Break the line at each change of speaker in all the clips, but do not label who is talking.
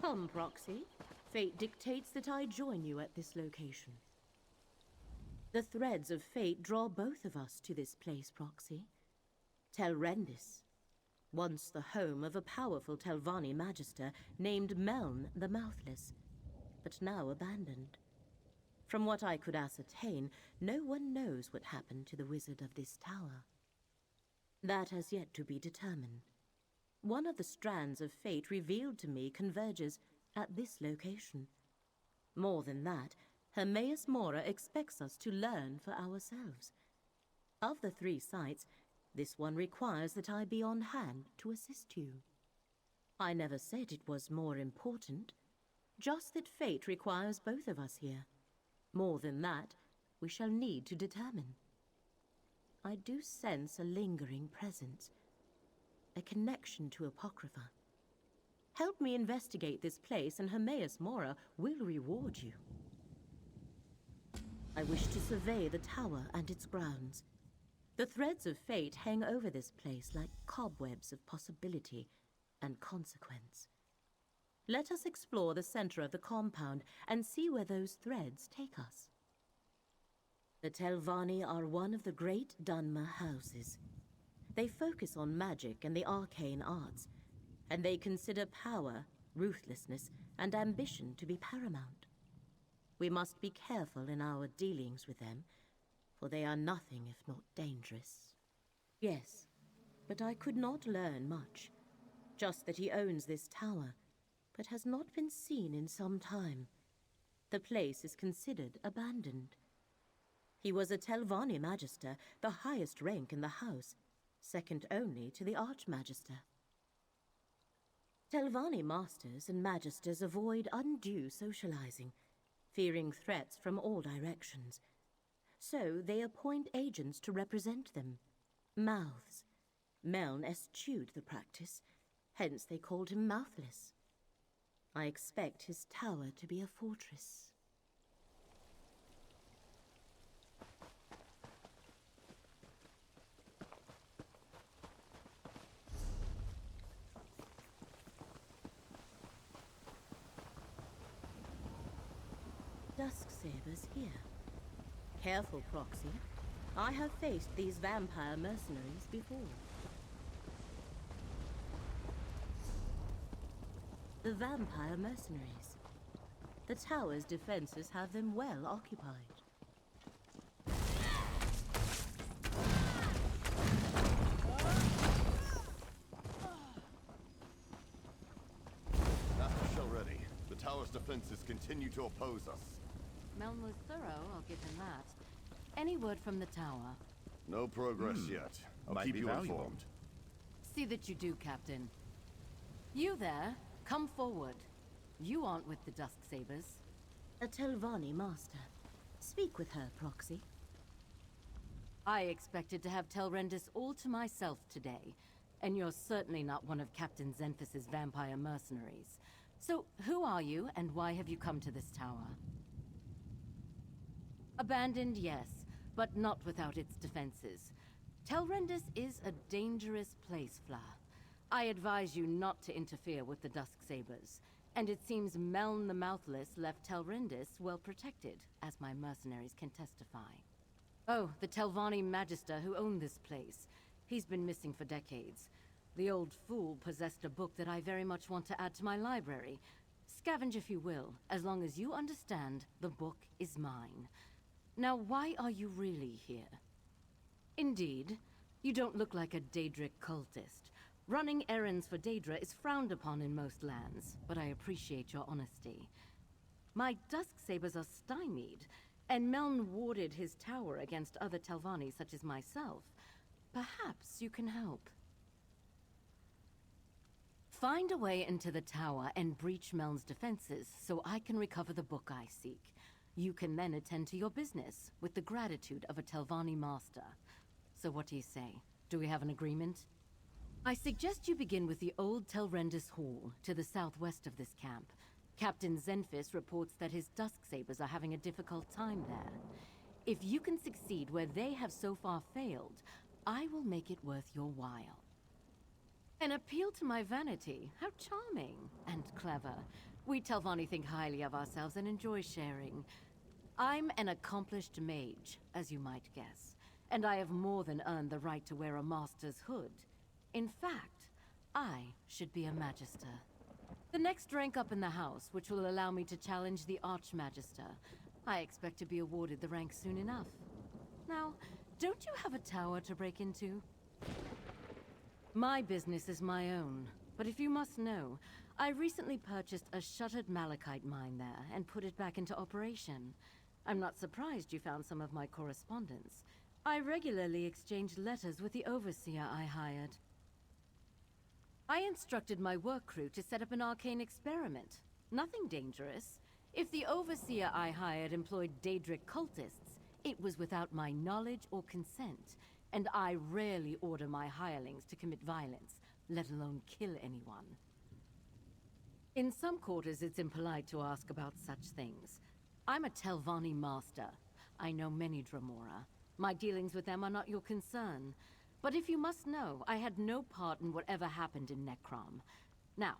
Come, Proxy. Fate dictates that I join you at this location. The threads of fate draw both of us to this place, Proxy. Tel Rendys, once the home of a powerful Telvanni magister named Meln the Mouthless, but now abandoned. From what I could ascertain, no one knows what happened to the wizard of this tower. That has yet to be determined. One of the strands of fate revealed to me converges at this location. More than that, Hermaeus Mora expects us to learn for ourselves. Of the 3 sites, this one requires that I be on hand to assist you. I never said it was more important, just that fate requires both of us here. More than that, we shall need to determine. I do sense a lingering presence, a connection to Apocrypha. Help me investigate this place and Hermaeus Mora will reward you. I wish to survey the tower and its grounds. The threads of fate hang over this place like cobwebs of possibility and consequence. Let us explore the center of the compound and see where those threads take us. The Telvanni are one of the great Dunmer houses. They focus on magic and the arcane arts, and they consider power, ruthlessness, and ambition to be paramount. We must be careful in our dealings with them, for they are nothing if not dangerous. Yes, but I could not learn much. Just that he owns this tower, but has not been seen in some time. The place is considered abandoned. He was a Telvanni magister, the highest rank in the house, second only to the Archmagister. Telvanni masters and magisters avoid undue socializing, fearing threats from all directions. So they appoint agents to represent them. Mouths. Meln eschewed the practice, hence they called him Mouthless. I expect his tower to be a fortress. Dusksabers here. Careful, Proxy. I have faced these vampire mercenaries before. The vampire mercenaries. The tower's defenses have them well occupied.
Master Shell ready. The tower's defenses continue to oppose us.
Meln was thorough, I'll give him that. Any word from the tower?
No progress yet. I'll keep you informed.
See that you do, Captain. You there, come forward. You aren't with the Dusksabers.
A Telvanni master. Speak with her, Proxy.
I expected to have Tel Rendys all to myself today, and you're certainly not one of Captain Xenphis' vampire mercenaries. So, who are you, and why have you come to this tower? Abandoned, yes, but not without its defenses. Tel Rendys is a dangerous place, Fla. I advise you not to interfere with the Dusksabers, and it seems Meln the Mouthless left Tel Rendys well protected, as my mercenaries can testify. Oh, the Telvanni Magister who owned this place. He's been missing for decades. The old fool possessed a book that I very much want to add to my library. Scavenge if you will, as long as you understand the book is mine. Now, why are you really here? Indeed, you don't look like a Daedric cultist. Running errands for Daedra is frowned upon in most lands, but I appreciate your honesty. My Dusksabers are stymied, and Meln warded his tower against other Telvanni such as myself. Perhaps you can help. Find a way into the tower and breach Meln's defenses so I can recover the book I seek. You can then attend to your business with the gratitude of a Telvanni master. So what do you say? Do we have an agreement? I suggest you begin with the old Tel Rendys Hall, to the southwest of this camp. Captain Xenphis reports that his Dusksabers are having a difficult time there. If you can succeed where they have so far failed, I will make it worth your while. An appeal to my vanity. How charming and clever. We Telvanni think highly of ourselves and enjoy sharing. I'm an accomplished mage, as you might guess, and I have more than earned the right to wear a master's hood. In fact, I should be a magister. The next rank up in the house, which will allow me to challenge the Archmagister. I expect to be awarded the rank soon enough. Now, don't you have a tower to break into? My business is my own, but if you must know, I recently purchased a shuttered malachite mine there and put it back into operation. I'm not surprised you found some of my correspondence. I regularly exchange letters with the overseer I hired. I instructed my work crew to set up an arcane experiment. Nothing dangerous. If the overseer I hired employed Daedric cultists, it was without my knowledge or consent, and I rarely order my hirelings to commit violence, let alone kill anyone. In some quarters, it's impolite to ask about such things. I'm a Telvanni master. I know many Dremora. My dealings with them are not your concern. But if you must know, I had no part in whatever happened in Necrom. Now,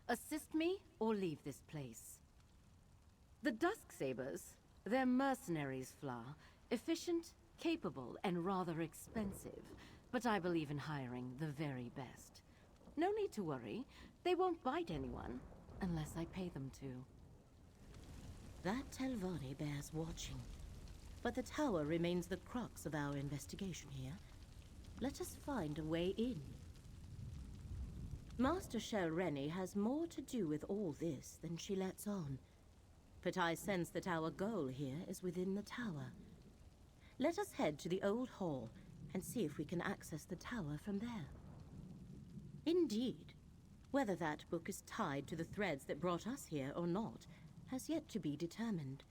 assist me or leave this place. The Dusksabers, they're mercenaries, Fla. Efficient, capable, and rather expensive. But I believe in hiring the very best. No need to worry. They won't bite anyone, unless I pay them to.
That Telvanni bears watching. But the tower remains the crux of our investigation here. Let us find a way in. Master Tel Rendys has more to do with all this than she lets on. But I sense that our goal here is within the tower. Let us head to the old hall and see if we can access the tower from there. Indeed, whether that book is tied to the threads that brought us here or not has yet to be determined.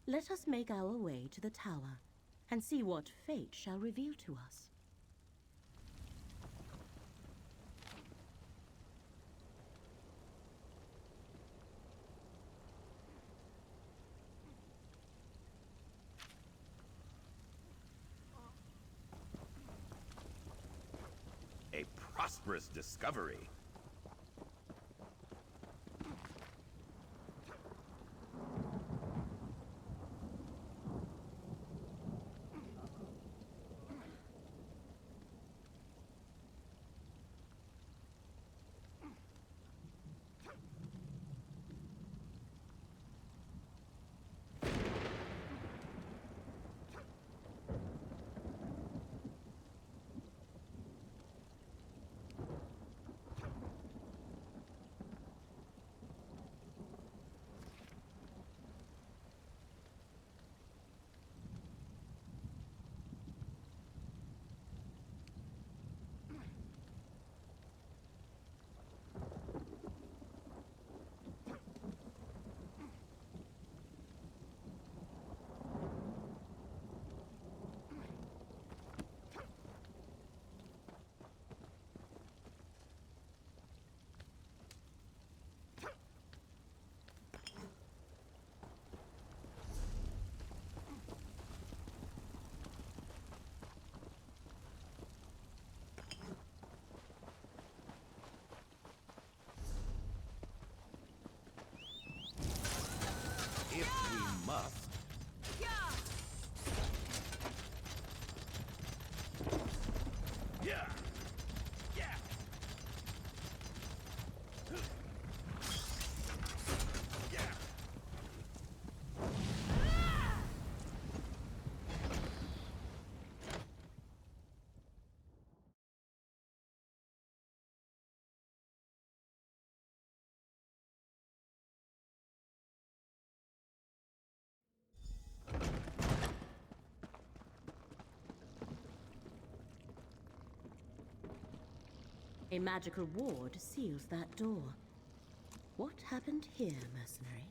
Let us make our way to the tower and see what fate shall reveal to us.
A prosperous discovery. If we must. Yeah. Yeah. Yeah.
A magical ward seals that door. What happened here, mercenary?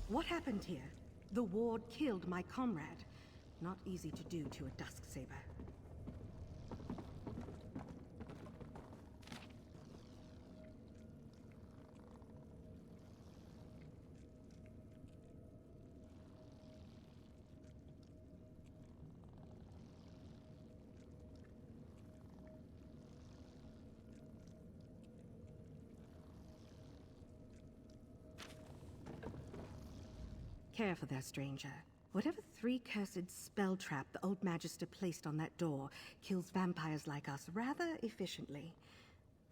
What happened here? The ward killed my comrade. Not easy to do to a Dusksaber. Careful there, stranger. Whatever three-cursed spell trap the old Magister placed on that door kills vampires like us rather efficiently.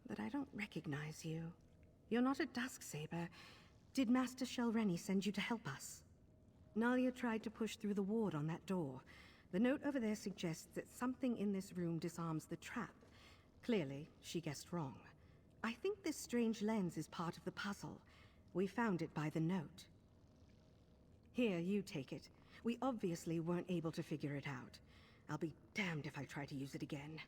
But I don't recognize you. You're not a Dusksaber. Did Master Tel Rendys send you to help us? Nalia tried to push through the ward on that door. The note over there suggests that something in this room disarms the trap. Clearly, she guessed wrong. I think this strange lens is part of the puzzle. We found it by the note. Here, you take it. We obviously weren't able to figure it out. I'll be damned if I try to use it again.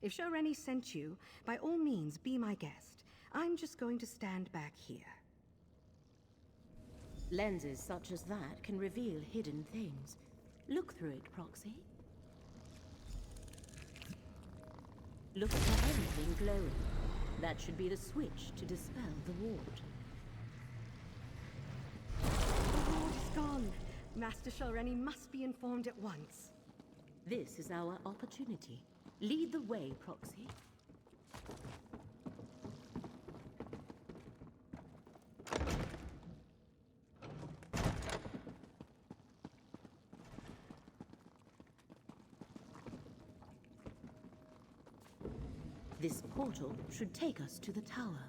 If Tel Rendys sent you, by all means, be my guest. I'm just going to stand back here.
Lenses such as that can reveal hidden things. Look through it, Proxy. Look for anything glowing. That should be the switch to dispel the ward.
The ward is gone. Master Tel Rendys must be informed at once.
This is our opportunity. Lead the way, Proxy. This portal should take us to the tower.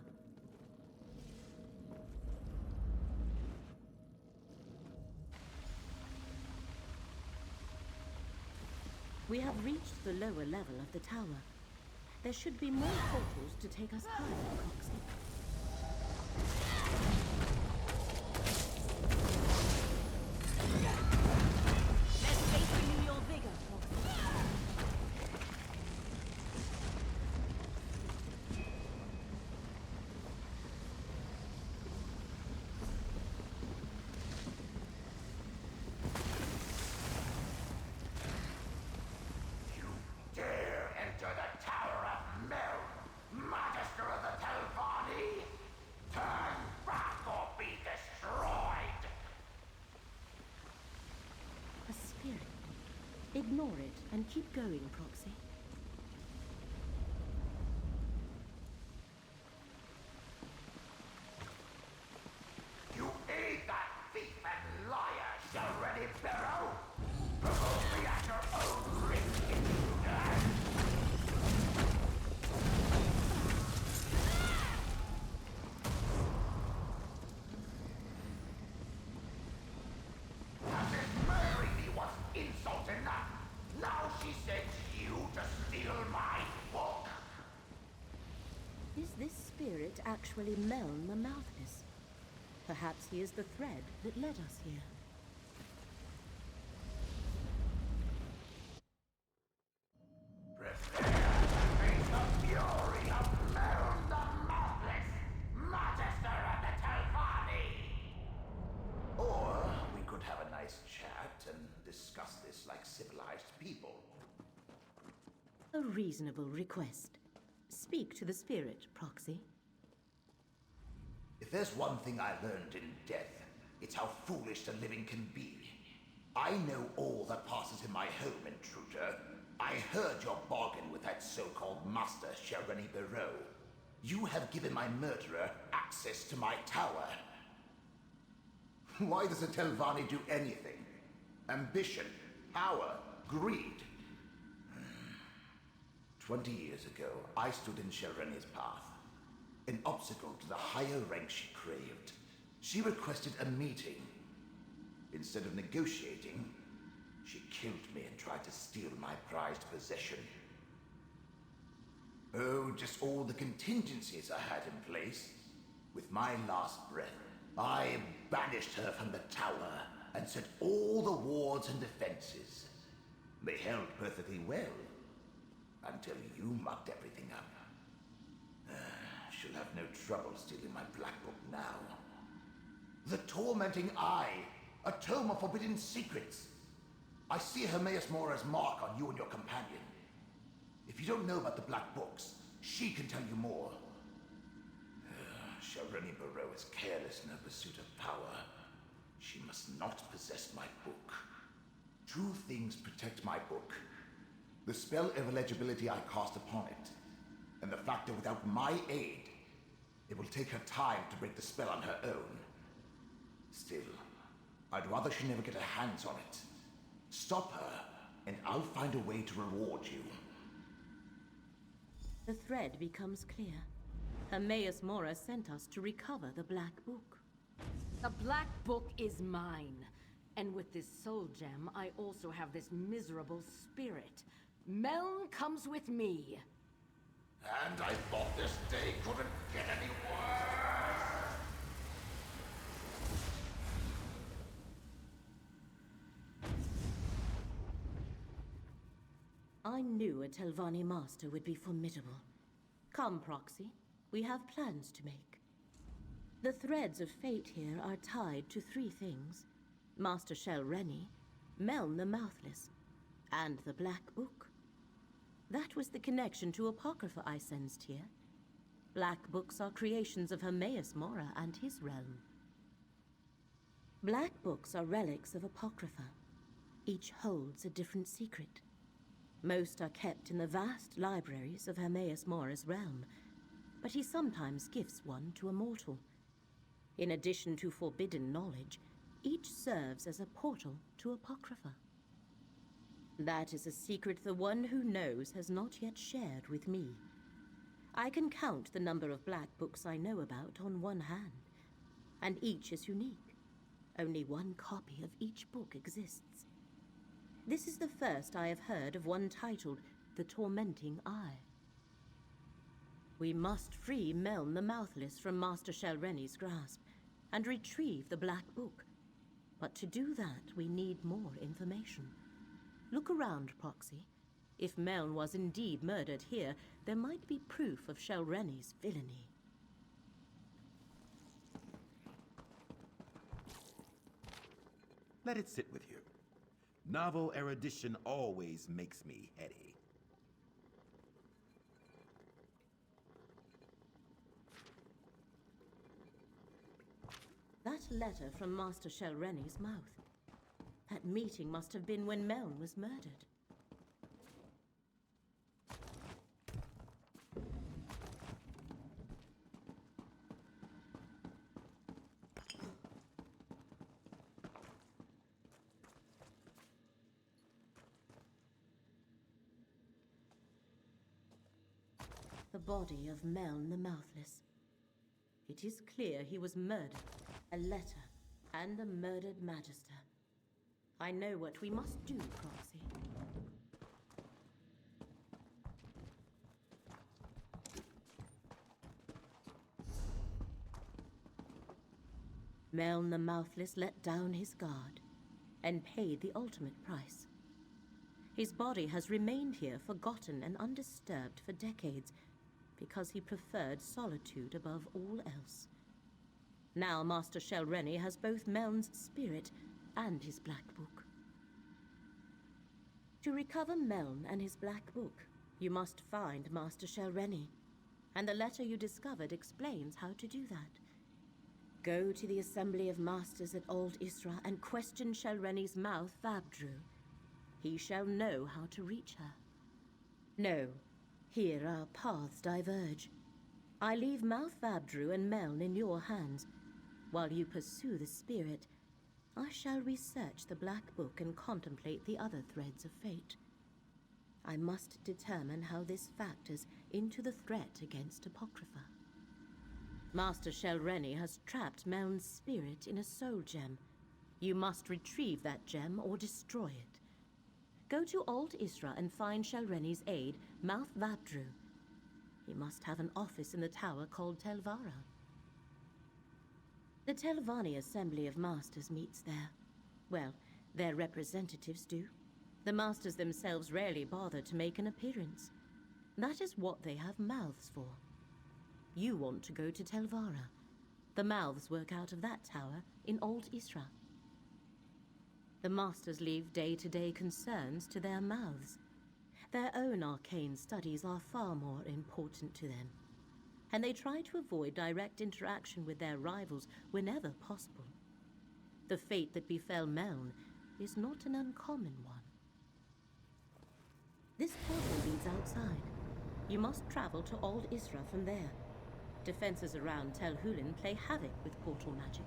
We have reached the lower level of the tower. There should be more portals to take us higher, Proxy. Let's face renew your vigor, Proxy.
Dare enter the Tower of Nirn, Magister of the Tel Rendys? Turn back or be destroyed!
A spirit. Ignore it and keep going, Proxy.
You aid that thief and liar, Tel Rendys Barrow! Provoke me at your own risk if you dare! As if murdering me was insult enough, now she sends you to steal my book!
Is this spirit actually Meln the Mouthless? Perhaps he is the thread that led us here.
Prepare to face the fury of Meln the Mouthless, Magister of the Tel Rendys! Or we could have a nice chat and discuss this like civilized people.
A reasonable request. Speak to the spirit, Proxy.
If there's one thing I learned in death, it's how foolish the living can be. I know all that passes in my home, intruder. I heard your bargain with that so-called Master Tel Rendys Barrow. You have given my murderer access to my tower. Why does a Tel Rendys do anything? Ambition, power, greed. 20 years ago, I stood in Tel Rendys' path. An obstacle to the higher rank she craved. She requested a meeting. Instead of negotiating, she killed me and tried to steal my prized possession. Oh, just all the contingencies I had in place. With my last breath, I banished her from the tower and set all the wards and defenses. They held perfectly well, until you mucked everything up. She'll have no trouble stealing my black book now. The Tormenting Eye, a tome of forbidden secrets. I see Hermaeus Mora's mark on you and your companion. If you don't know about the black books, she can tell you more. Tel Rendys Barrow is careless in her pursuit of power. She must not possess my book. Two things protect my book. The spell of illegibility I cast upon it, and the fact that without my aid, it will take her time to break the spell on her own. Still, I'd rather she never get her hands on it. Stop her, and I'll find a way to reward you.
The thread becomes clear. Hermaeus Mora sent us to recover the Black Book.
The Black Book is mine. And with this soul gem, I also have this miserable spirit. Meln comes with me.
And I thought this day couldn't get any worse.
I knew a Telvanni master would be formidable. Come, Proxy. We have plans to make. The threads of fate here are tied to 3 things. Master Tel Rendys, Meln the Mouthless, and the Black Book. That was the connection to Apocrypha I sensed here. Black Books are creations of Hermaeus Mora and his realm. Black Books are relics of Apocrypha. Each holds a different secret. Most are kept in the vast libraries of Hermaeus Mora's realm, but he sometimes gifts one to a mortal. In addition to forbidden knowledge, each serves as a portal to Apocrypha. That is a secret the one who knows has not yet shared with me. I can count the number of Black Books I know about on one hand, and each is unique. Only one copy of each book exists. This is the first I have heard of one titled The Tormenting Eye. We must free Meln the Mouthless from Master Tel Rendys' grasp and retrieve the Black Book. But to do that, we need more information. Look around, Proxy. If Meln was indeed murdered here, there might be proof of Tel Rendys' villainy.
Let it sit with you. Novel erudition always makes me heady.
That letter from Master Tel Rendys' mouth. That meeting must have been when Meln was murdered. The body of Meln the Mouthless. It is clear he was murdered. A letter and a murdered Magister. I know what we must do, Proxy. Meln the Mouthless let down his guard and paid the ultimate price. His body has remained here forgotten and undisturbed for decades because he preferred solitude above all else. Now Master Tel Rendys has both Meln's spirit and his Black Book. To recover Meln and his Black Book, you must find Master Tel Rendys, and the letter you discovered explains how to do that. Go to the Assembly of Masters at Old Isra and question Tel Rendys' mouth, Vabdru. He shall know how to reach her. No, here our paths diverge. I leave Mouth Vabdru and Meln in your hands. While you pursue the spirit, I shall research the Black Book and contemplate the other threads of fate. I must determine how this factors into the threat against Apocrypha. Master Tel Rendys has trapped Meln's spirit in a soul gem. You must retrieve that gem or destroy it. Go to Old Isra and find Tel Rendys' aide, Mouth Vabdru. He must have an office in the tower called Telvara. The Telvanni Assembly of Masters meets there. Well, their representatives do. The Masters themselves rarely bother to make an appearance. That is what they have mouths for. You want to go to Telvara. The mouths work out of that tower in Old Isra. The Masters leave day-to-day concerns to their mouths. Their own arcane studies are far more important to them, and they try to avoid direct interaction with their rivals whenever possible. The fate that befell Meln is not an uncommon one. This portal leads outside. You must travel to Old Isra from there. Defenses around Tel Hulin play havoc with portal magic.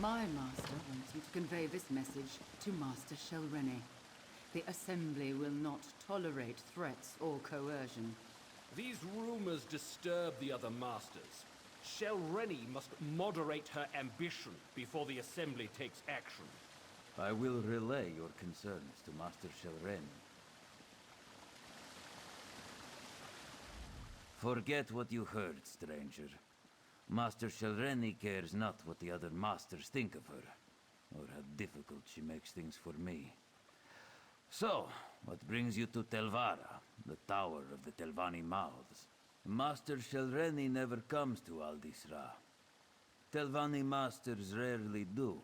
My master wants you to convey this message to Master Tel Rendy. The Assembly will not tolerate threats or coercion.
These rumors disturb the other masters. Tel Rendy must moderate her ambition before the Assembly takes action.
I will relay your concerns to Master Tel Rendy. Forget what you heard, stranger. Master Tel Rendy cares not what the other masters think of her, or how difficult she makes things for me. So, what brings you to Telvara, the Tower of the Telvanni Mouths? Master Tel Rendy never comes to Aldisra. Telvanni masters rarely do.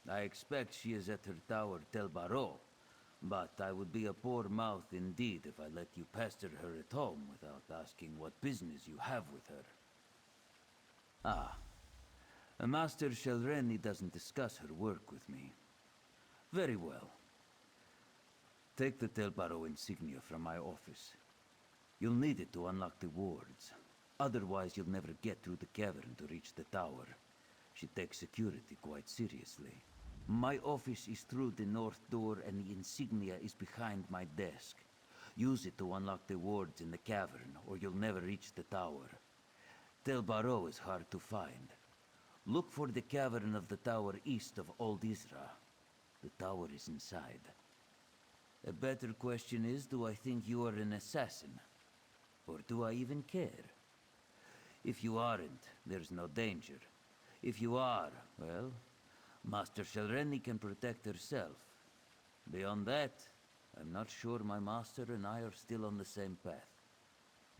I expect she is at her tower Tel Baro, but I would be a poor mouth indeed if I let you pester her at home without asking what business you have with her. Ah, Master Tel Rendy doesn't discuss her work with me. Very well. Take the Tel Baro insignia from my office. You'll need it to unlock the wards. Otherwise, you'll never get through the cavern to reach the tower. She takes security quite seriously. My office is through the north door and the insignia is behind my desk. Use it to unlock the wards in the cavern, or you'll never reach the tower. Tel Baro is hard to find. Look for the cavern of the tower east of Old Isra. The tower is inside. A better question is, do I think you are an assassin? Or do I even care? If you aren't, there's no danger. If you are, well, Master Tel Rendy can protect herself. Beyond that, I'm not sure my master and I are still on the same path.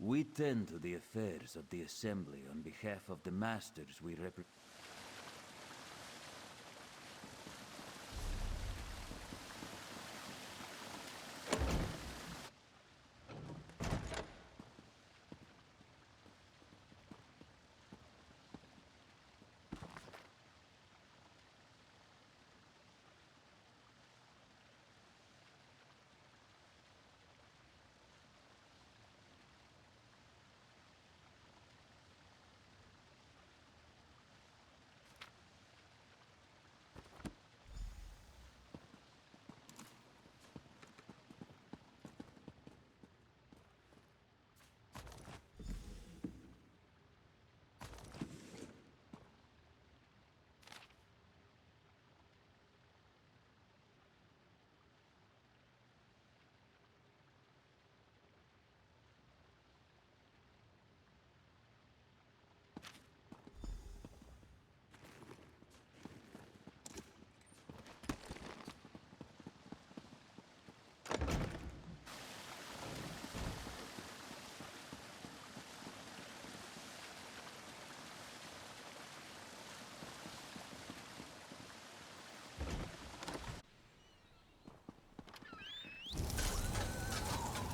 We tend to the affairs of the Assembly on behalf of the masters we represent.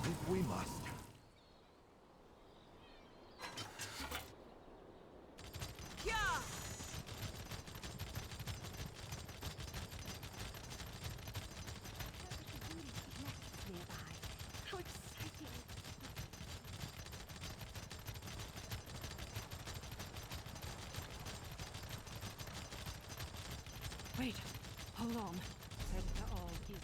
If we must.
How exciting! Wait, hold on. Predator all is.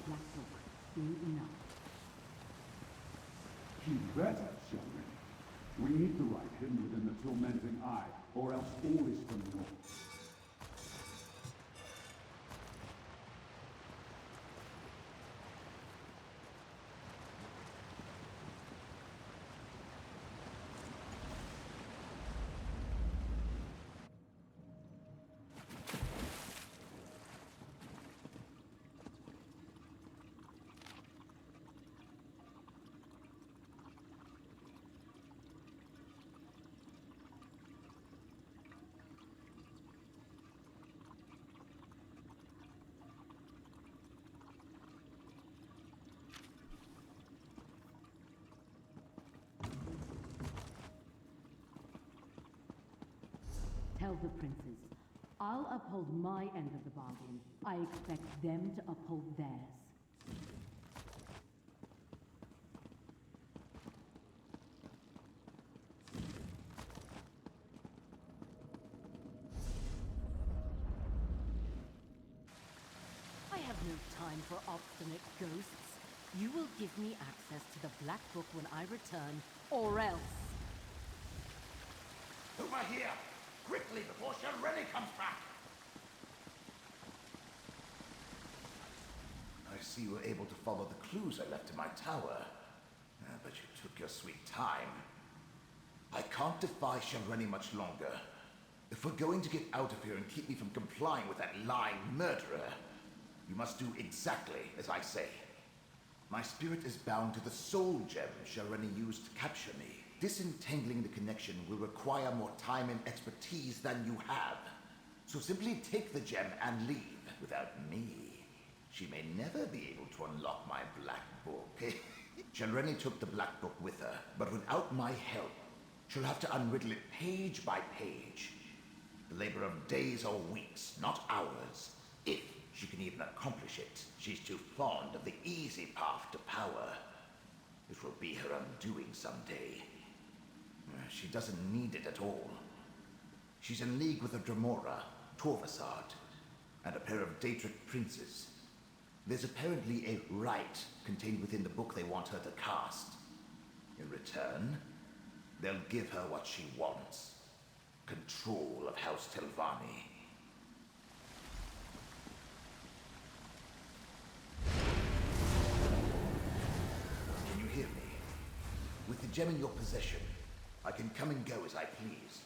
Black Book soon enough.
He better, Shelby. We need the right hidden within the tormenting eye, or else all is for naught.
Tell the princes, I'll uphold my end of the bargain. I expect them to uphold theirs. I have no time for obstinate ghosts. You will give me access to the Black Book when I return, or else.
Over here! Quickly, before Shelrenny comes back! I see you were able to follow the clues I left in my tower. But you took your sweet time. I can't defy Shelrenny much longer. If we're going to get out of here and keep me from complying with that lying murderer, you must do exactly as I say. My spirit is bound to the soul gem Shelrenny used to capture me. Disentangling the connection will require more time and expertise than you have. So simply take the gem and leave. Without me, she may never be able to unlock my Black Book. Shelrenny took the Black Book with her, but without my help, she'll have to unriddle it page by page. The labor of days or weeks, not hours, if she can even accomplish it. She's too fond of the easy path to power. It will be her undoing someday. She doesn't need it at all. She's in league with a Dremora, Torvasard, and a pair of Daedric princes. There's apparently a rite contained within the book they want her to cast. In return, they'll give her what she wants. Control of House Telvanni. Can you hear me? With the gem in your possession, I can come and go as I please.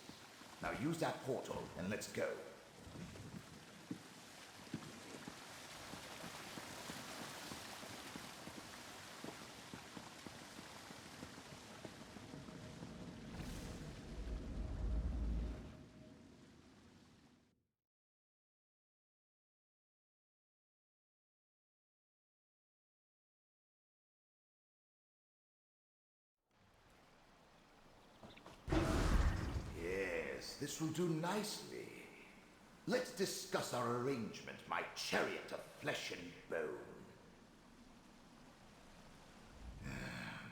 Now use that portal and let's go. This will do nicely. Let's discuss our arrangement, my chariot of flesh and bone.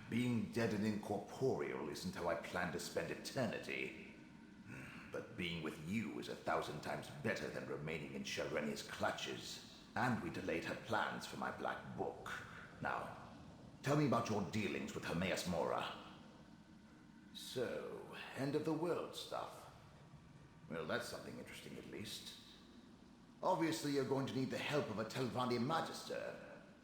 Being dead and incorporeal isn't how I plan to spend eternity. But being with you is 1,000 times better than remaining in Shelrenny's clutches. And we delayed her plans for my Black Book. Now, tell me about your dealings with Hermaeus Mora. So, end of the world stuff. Well, that's something interesting at least. Obviously, you're going to need the help of a Telvanni Magister.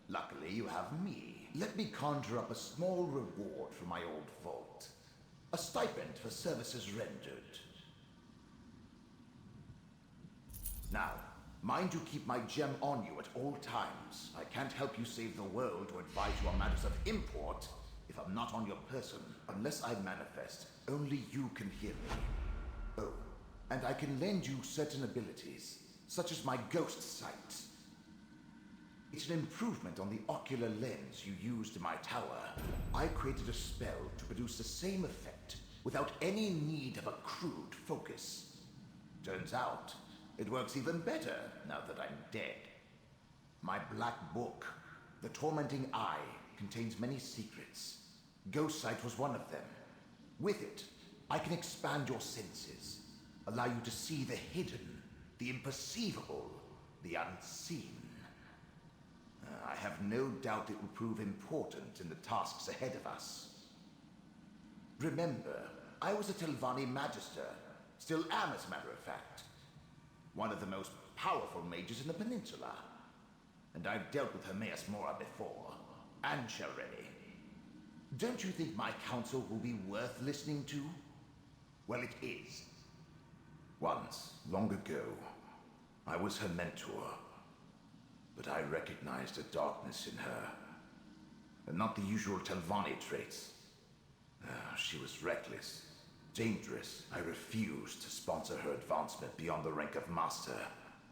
Luckily, you have me. Let me conjure up a small reward for my old vault. A stipend for services rendered. Now, mind you keep my gem on you at all times. I can't help you save the world or advise you on matters of import if I'm not on your person. Unless I manifest, only you can hear me. Oh. And I can lend you certain abilities, such as my ghost sight. It's an improvement on the ocular lens you used in my tower. I created a spell to produce the same effect without any need of a crude focus. Turns out, it works even better now that I'm dead. My Black Book, the Tormenting Eye, contains many secrets. Ghost sight was one of them. With it, I can expand your senses. Allow you to see the hidden, the imperceivable, the unseen. I have no doubt it will prove important in the tasks ahead of us. Remember, I was a Telvanni Magister. Still am, as a matter of fact. One of the most powerful mages in the peninsula. And I've dealt with Hermaeus Mora before, and Shelreni. Don't you think my counsel will be worth listening to? Well, it is. Once, long ago, I was her mentor. But I recognized a darkness in her. And not the usual Telvanni traits. She was reckless, dangerous. I refused to sponsor her advancement beyond the rank of master,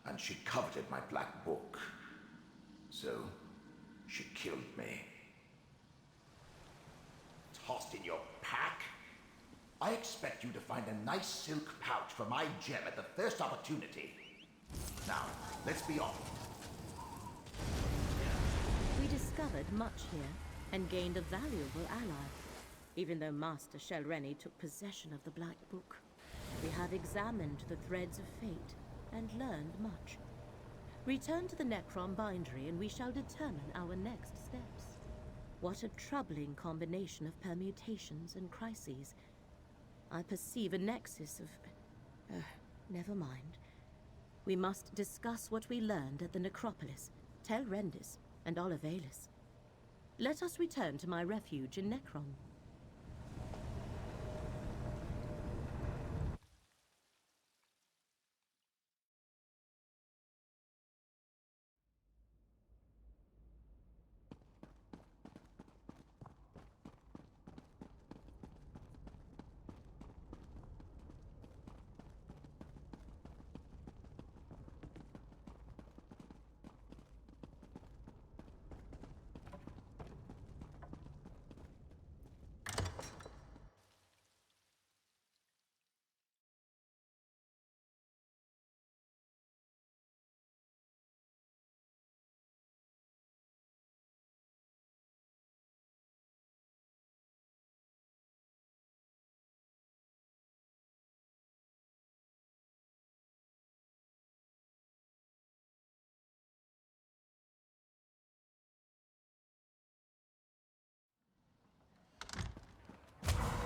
and she coveted my black book. So, she killed me. Tossed in your pack? I expect you to find a nice silk pouch for my gem at the first opportunity. Now, let's be off.
We discovered much here, and gained a valuable ally. Even though Master Shelreni took possession of the Black Book, we have examined the threads of fate, and learned much. Return to the Necrom bindery, and we shall determine our next steps. What a troubling combination of permutations and crises. I perceive a nexus of... never mind. We must discuss what we learned at the Necropolis, Tel Rendys, and Olivalis. Let us return to my refuge in Necrom.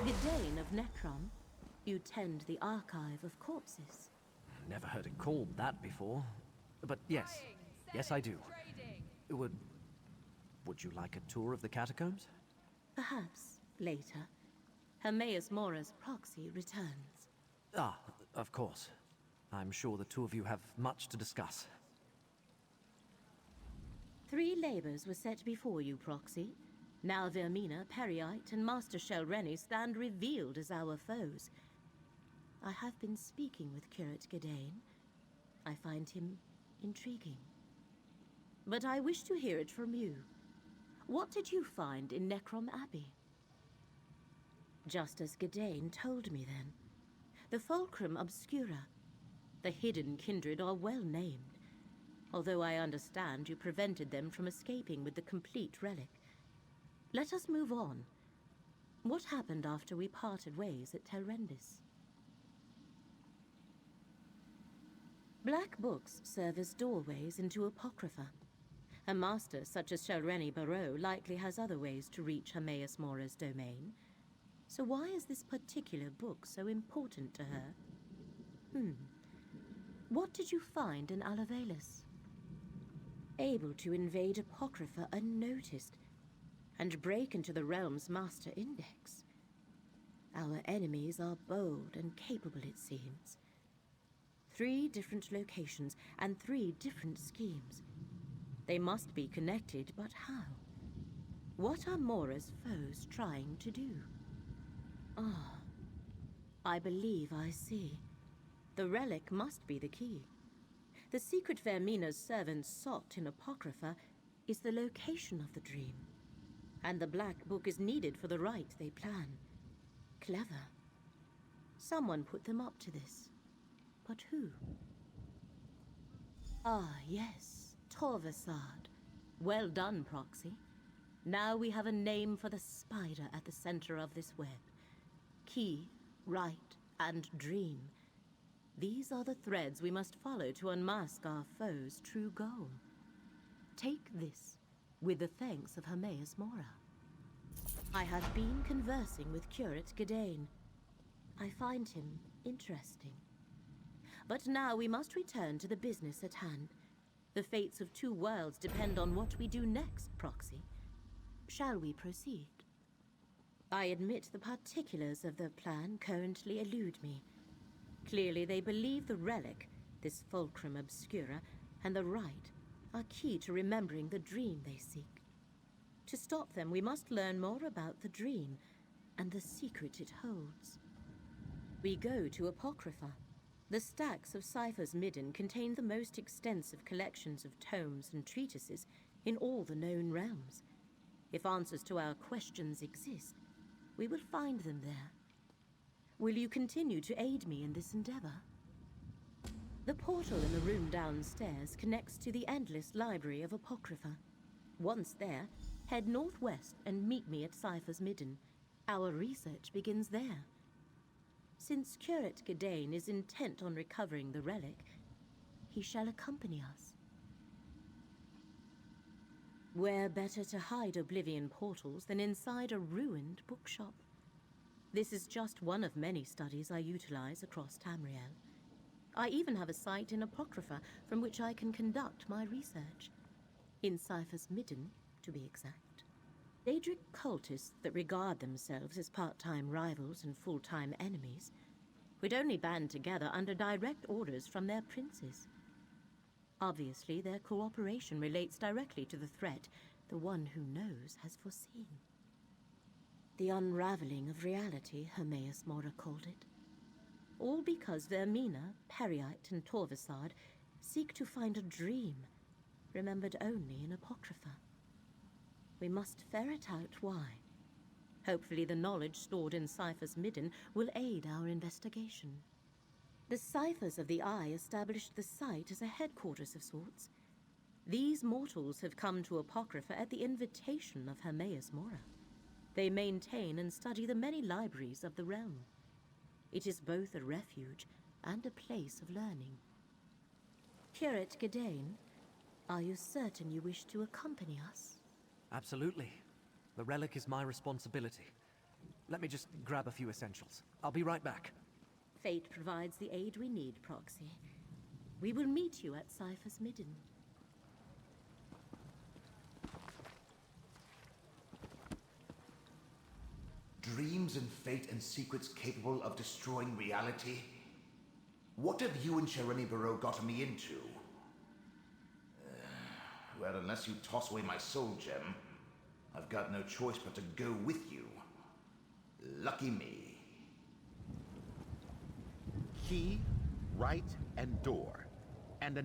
Gidane of Necrom, you tend the archive of corpses.
Never heard it called that before. But yes, yes I do. Would you like a tour of the catacombs?
Perhaps later. Hermaeus Mora's Proxy returns.
Ah, of course. I'm sure the two of you have much to discuss.
3 labors were set before you, Proxy. Now Vermina, Periite, and Master Shelreni stand revealed as our foes. I have been speaking with Curate Gidane. I find him intriguing. But I wish to hear it from you. What did you find in Necrom Abbey? Just as Gidane told me then. The Fulcrum Obscura. The hidden kindred are well named. Although I understand you prevented them from escaping with the complete relic. Let us move on. What happened after we parted ways at Tel Rendys? Black books serve as doorways into Apocrypha. A master such as Shelreni Barrow likely has other ways to reach Hermaeus Mora's domain. So why is this particular book so important to her? What did you find in Olivalis? Able to invade Apocrypha unnoticed, and break into the realm's master index. Our enemies are bold and capable, it seems. 3 different locations and 3 different schemes. They must be connected, but how? What are Mora's foes trying to do? I believe I see. The relic must be the key. The secret Vermina's servants sought in Apocrypha is the location of the dream. And the Black Book is needed for the rite they plan. Clever. Someone put them up to this. But who? Ah, yes. Torvasad. Well done, Proxy. Now we have a name for the spider at the center of this web. Key, rite, and dream. These are the threads we must follow to unmask our foe's true goal. Take this with the thanks of Hermaeus Mora. I have been conversing with Curate Gadain. I find him interesting. But now we must return to the business at hand. The fates of two worlds depend on what we do next, Proxy. Shall we proceed? I admit the particulars of the plan currently elude me. Clearly they believe the relic, this fulcrum obscura, and the rite are key to remembering the dream they seek. To stop them, we must learn more about the dream and the secret it holds. We go to Apocrypha. The stacks of Cypher's Midden contain the most extensive collections of tomes and treatises in all the known realms. If answers to our questions exist, we will find them there. Will you continue to aid me in this endeavor? The portal in the room downstairs connects to the endless library of Apocrypha. Once there, head northwest and meet me at Cypher's Midden. Our research begins there. Since Curate Gadain is intent on recovering the relic, he shall accompany us. Where better to hide Oblivion portals than inside a ruined bookshop? This is just one of many studies I utilize across Tamriel. I even have a site in Apocrypha from which I can conduct my research. In Cypher's Midden, to be exact. Daedric cultists that regard themselves as part-time rivals and full-time enemies would only band together under direct orders from their princes. Obviously, their cooperation relates directly to the threat the one who knows has foreseen. The unraveling of reality, Hermaeus Mora called it. All because Vermina, Periite, and Torvasad seek to find a dream, remembered only in Apocrypha. We must ferret out why. Hopefully the knowledge stored in Cypher's Midden will aid our investigation. The Ciphers of the Eye established the site as a headquarters of sorts. These mortals have come to Apocrypha at the invitation of Hermaeus Mora. They maintain and study the many libraries of the realm. It is both a refuge and a place of learning. Curate Gadain, are you certain you wish to accompany us?
Absolutely. The relic is my responsibility. Let me just grab a few essentials. I'll be right back.
Fate provides the aid we need, Proxy. We will meet you at Cypher's Midden.
Dreams and fate and secrets capable of destroying reality? What have you and Shareni Barrow gotten me into? Well, unless you toss away my soul gem, I've got no choice but to go with you. Lucky me.
Key, right, and door. And